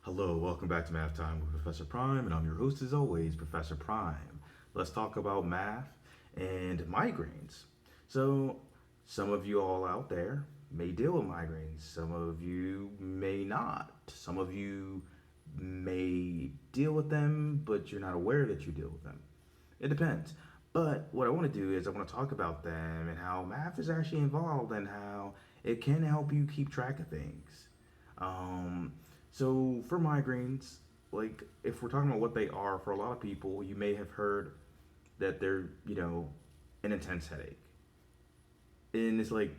Hello, welcome back to Math Time with Professor Prime, and I'm your host as always, Professor Prime. Let's talk about math and migraines. So, some of you all out there may deal with migraines, some of you may not. Some of you may deal with them, but you're not aware that you deal with them. It depends. But what I want to do is I want to talk about them and how math is actually involved and how it can help you keep track of things. Um, so for migraines, like if we're talking about what they are, for a lot of people, you may have heard that they're, an intense headache. And it's like,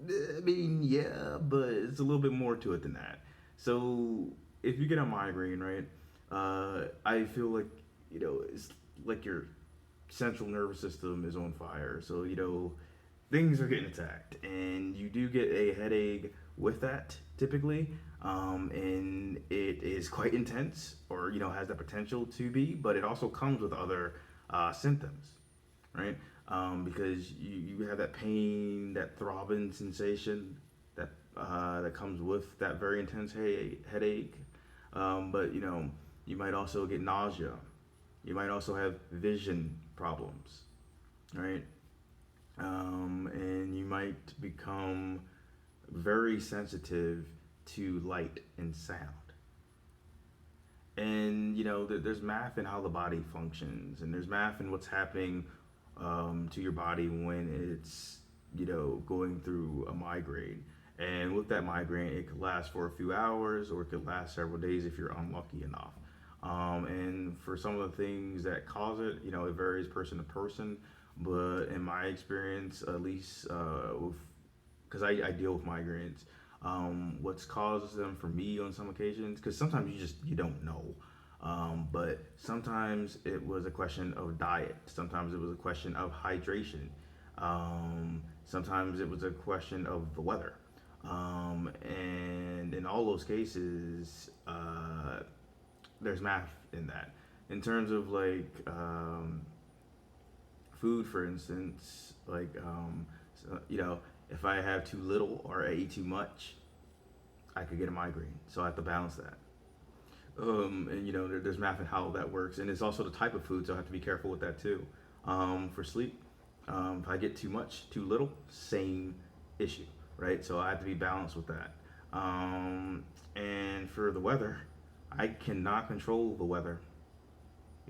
I mean, yeah, but it's a little bit more to it than that. So if you get a migraine, right, I feel like, it's like your central nervous system is on fire. So, things are getting attacked. And you do get a headache with that typically. And it is quite intense or, has the potential to be, but it also comes with other symptoms, right? Because you have that pain, that throbbing sensation that comes with that very intense headache. But, you might also get nausea. You might also have vision problems, right? And you might become very sensitive to light and sound. And there's math in how the body functions, and there's math in what's happening to your body when it's going through a migraine. And with that migraine, it could last for a few hours, or it could last several days if you're unlucky enough. And for some of the things that cause it, it varies person to person. But in my experience, at least because I deal with migraines, what's caused them for me on some occasions, because sometimes you don't know. But sometimes it was a question of diet. Sometimes it was a question of hydration. Sometimes it was a question of the weather. And in all those cases, there's math in that. In terms of like food, for instance, like if I have too little or I eat too much, I could get a migraine. So I have to balance that. And there's math in how that works, and it's also the type of food, so I have to be careful with that too. For sleep, if I get too much, too little, same issue, right? So I have to be balanced with that. And for the weather, I cannot control the weather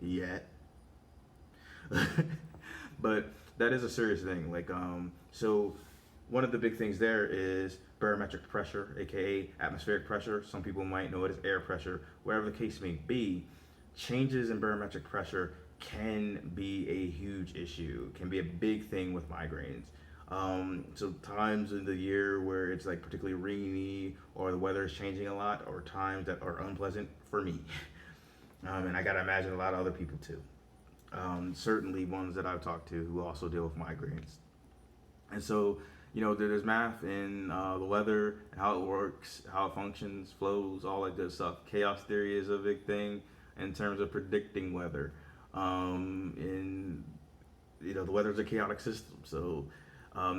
yet. But that is a serious thing. So one of the big things there is barometric pressure, a.k.a. atmospheric pressure. Some people might know it as air pressure. Wherever the case may be, changes in barometric pressure can be a huge issue, can be a big thing with migraines. So times in the year where it's like particularly rainy or the weather is changing a lot, or times that are unpleasant for me. And I gotta imagine a lot of other people too. Certainly ones that I've talked to who also deal with migraines. And so, there's math in the weather, how it works, how it functions, flows, all that good stuff. Chaos theory is a big thing in terms of predicting weather. And the weather's a chaotic system, so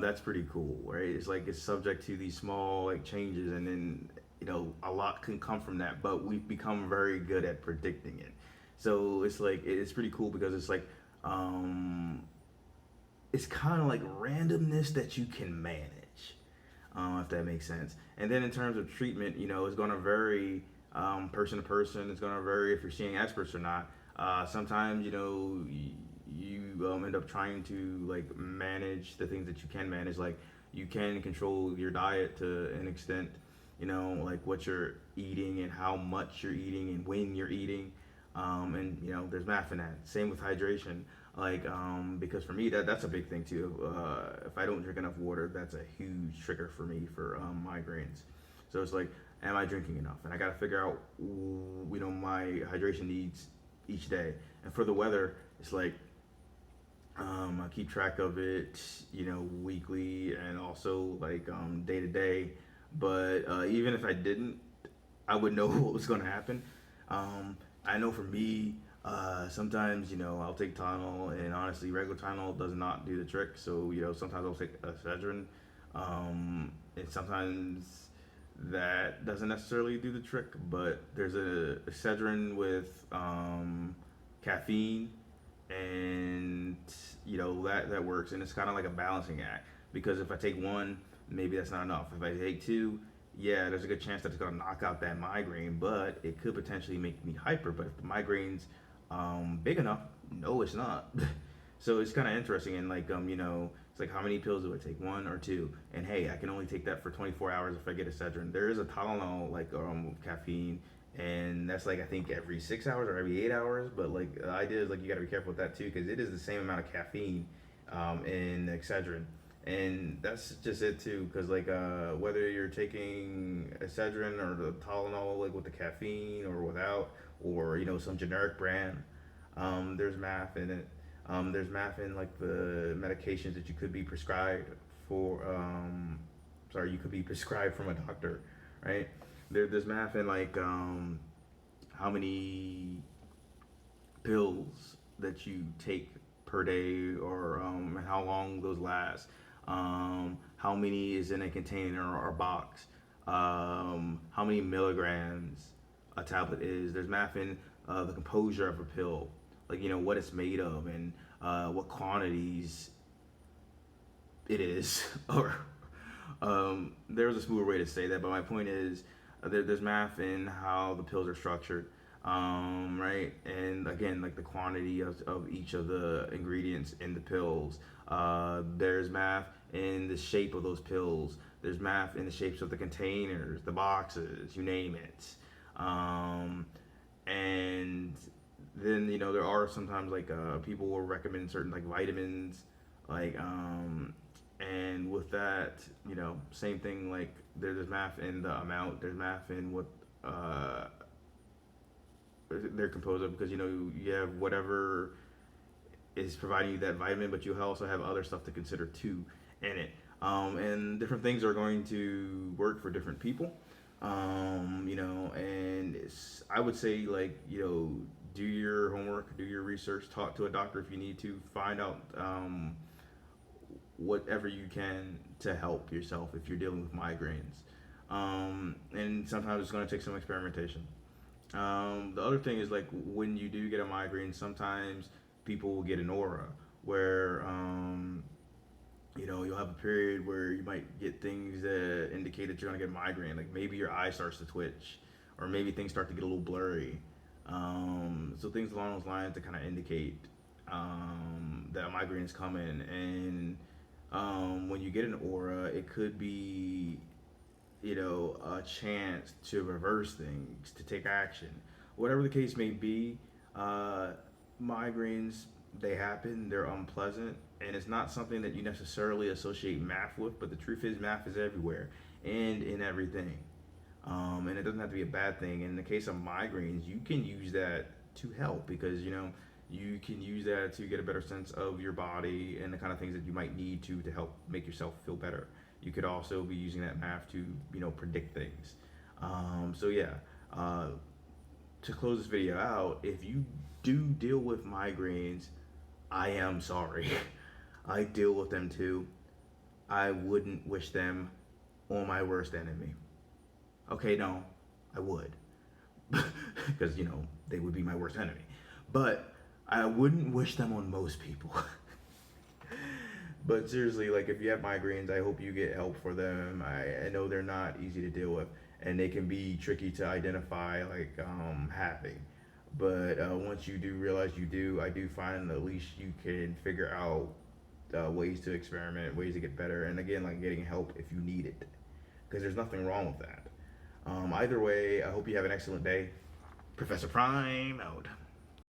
that's pretty cool, right? It's like it's subject to these small like changes, and then a lot can come from that. But we've become very good at predicting it. So it's like it's pretty cool because it's like it's kind of like randomness that you can manage, if that makes sense. And then in terms of treatment, it's going to vary person to person. It's going to vary if you're seeing experts or not. Sometimes you end up trying to like manage the things that you can manage. Like you can control your diet to an extent. Like what you're eating and how much you're eating and when you're eating. And there's math in that. Same with hydration. Because for me that's a big thing too. If I don't drink enough water, that's a huge trigger for me for migraines. So it's like, am I drinking enough? And I got to figure out, my hydration needs each day. And for the weather, it's like I keep track of it, weekly and also like day to day. But even if I didn't, I would know what was going to happen. I know for me, sometimes I'll take Tylenol, and honestly, regular Tylenol does not do the trick. So sometimes I'll take Excedrin, and sometimes that doesn't necessarily do the trick, but there's a Excedrin with caffeine, and that works, and it's kind of like a balancing act, because if I take one, maybe that's not enough. If I take two, yeah, there's a good chance that it's gonna knock out that migraine, but it could potentially make me hyper. But if the migraine's big enough, no, it's not. So it's kind of interesting, and it's like, how many pills do I take? One or two? And hey, I can only take that for 24 hours if I get a Excedrin. There is a Tylenol caffeine, and that's like, I think every 6 hours or every 8 hours. But like, the idea is like, you got to be careful with that too, because it is the same amount of caffeine in Excedrin. And that's just it too, because whether you're taking Excedrin or the Tylenol, like with the caffeine or without, or some generic brand, there's math in it. There's math in like the medications that you could be prescribed for. You could be prescribed from a doctor, right? There's math in how many pills that you take per day, or how long those last. How many is in a container or box. How many milligrams a tablet is. There's math in the composure of a pill, what it's made of, and what quantities it is. Or there's a smoother way to say that, but my point is, there's math in how the pills are structured, right? And again, like the quantity of each of the ingredients in the pills. There's math in the shape of those pills. There's math in the shapes of the containers, the boxes, you name it. And then there are sometimes people will recommend certain vitamins, and with that, same thing, there's math in the amount, there's math in what they're composed of, because you have whatever is providing you that vitamin, but you also have other stuff to consider too in it. And different things are going to work for different people. And I would say do your homework, do your research, talk to a doctor if you need to, find out whatever you can to help yourself if you're dealing with migraines. And sometimes it's going to take some experimentation. The other thing is when you do get a migraine, sometimes people will get an aura where you'll have a period where you might get things that indicate that you're going to get a migraine. Like maybe your eye starts to twitch, or maybe things start to get a little blurry. So things along those lines to kind of indicate that a migraine is coming. And when you get an aura, it could be a chance to reverse things, to take action. Whatever the case may be, migraines, they happen, they're unpleasant, and it's not something that you necessarily associate math with, but the truth is math is everywhere and in everything. And it doesn't have to be a bad thing. In the case of migraines, you can use that to help, because you can use that to get a better sense of your body and the kind of things that you might need to help make yourself feel better. You could also be using that math to predict things. To close this video out, if you do deal with migraines, I am sorry. I deal with them too. I wouldn't wish them on my worst enemy. Okay, no, I would. Because, they would be my worst enemy. But I wouldn't wish them on most people. But seriously, if you have migraines, I hope you get help for them. I know they're not easy to deal with, and they can be tricky to identify, having. But once you do realize you do, I do find at least you can figure out ways to experiment, ways to get better, and again, getting help if you need it, because there's nothing wrong with that. Either way, I hope you have an excellent day. Professor Prime out.